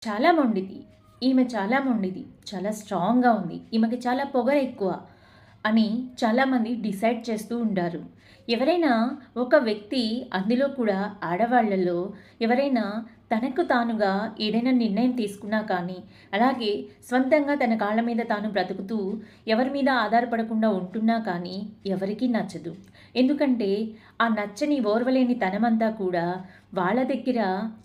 చాలా మొండిది. ఈమె చాలా మొండిది. చాలా స్ట్రాంగ్‌గా ఉంది. ఈమెకి చాలా పొగరెక్కువ అని చాలామంది డిసైడ్ చేస్తూ ఉంటారు. ఎవరైనా ఒక వ్యక్తి అందులో కూడా ఆడవాళ్ళలో ఎవరైనా తనకు తానుగా ఏదైనా నిర్ణయం తీసుకున్నా కానీ, అలాగే స్వంతంగా తన కాళ్ళ మీద తాను బ్రతుకుతూ ఎవరి మీద ఆధారపడకుండా ఉంటున్నా కానీ ఎవరికీ నచ్చదు. ఎందుకంటే ఆ నచ్చని ఓర్వలేని తనమంతా కూడా వాళ్ళ దగ్గర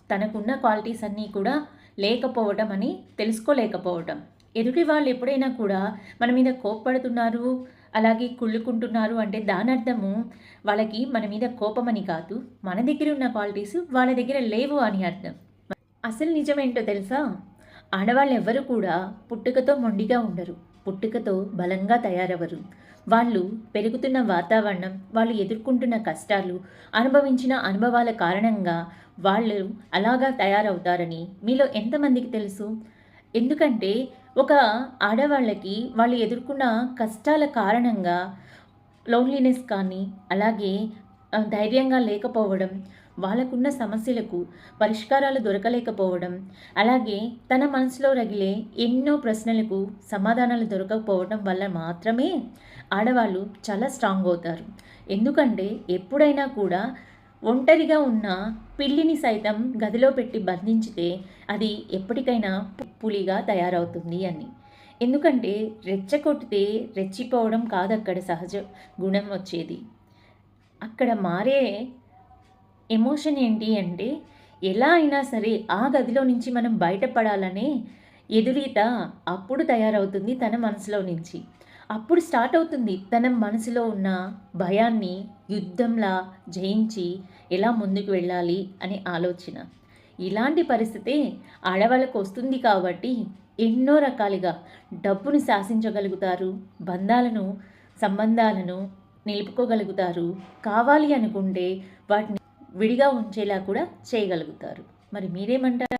తనకున్న క్వాలిటీస్ అన్నీ కూడా లేకపోవటం అని తెలుసుకోలేకపోవటం. ఎదుటి వాళ్ళు ఎప్పుడైనా కూడా మన మీద కోప్పడుతున్నారు, అలాగే కుళ్ళుకుంటున్నారు అంటే దానర్థము వాళ్ళకి మన మీద కోపమని కాదు. మన దగ్గర ఉన్న క్వాలిటీస్ వాళ్ళ దగ్గర లేవు అని అర్థం. అసలు నిజమేంటో తెలుసా? ఆడవాళ్ళెవ్వరూ కూడా పుట్టుకతో మొండిగా ఉండరు. పుట్టుకతో బలంగా తయారవ్వరు. వాళ్ళు పెరుగుతున్న వాతావరణం, వాళ్ళు ఎదుర్కొంటున్న కష్టాలు, అనుభవించిన అనుభవాల కారణంగా వాళ్ళు అలాగా తయారవుతారని మీలో ఎంతమందికి తెలుసు? ఎందుకంటే ఒక ఆడవాళ్ళకి వాళ్ళు ఎదుర్కొన్న కష్టాల కారణంగా లోన్లీనెస్ కానీ, అలాగే ధైర్యంగా లేకపోవడం, వాళ్ళకున్న సమస్యలకు పరిష్కారాలు దొరకలేకపోవడం, అలాగే తన మనసులో రగిలే ఎన్నో ప్రశ్నలకు సమాధానాలు దొరకకపోవడం వల్ల మాత్రమే ఆడవాళ్ళు చాలా స్ట్రాంగ్ అవుతారు. ఎందుకంటే ఎప్పుడైనా కూడా ఒంటరిగా ఉన్న పిల్లిని సైతం గదిలో పెట్టి బంధించితే అది ఎప్పటికైనా పులిగా తయారవుతుంది అని. ఎందుకంటే రెచ్చగొడితే రెచ్చిపోవడం కాదక్కడ సహజ గుణం వచ్చేది. అక్కడ మారే ఎమోషన్ ఏంటి అంటే, ఎలా అయినా సరే ఆ గదిలో నుంచి మనం బయటపడాలనే ఎదురీత అప్పుడు తయారవుతుంది తన మనసులో నుంచి. అప్పుడు స్టార్ట్ అవుతుంది తన మనసులో ఉన్న భయాన్ని యుద్ధంలా జయించి ఎలా ముందుకు వెళ్ళాలి అనే ఆలోచన. ఇలాంటి పరిస్థితే ఆడవాళ్ళకు వస్తుంది కాబట్టి ఎన్నో రకాలుగా డబ్బును శాసించగలుగుతారు, సంబంధాలను నిలుపుకోగలుగుతారు, కావాలి అనుకుంటే వాటిని విడిగా ఉంచేలా కూడా చేయగలుగుతారు. మరి మీరేమంటారు?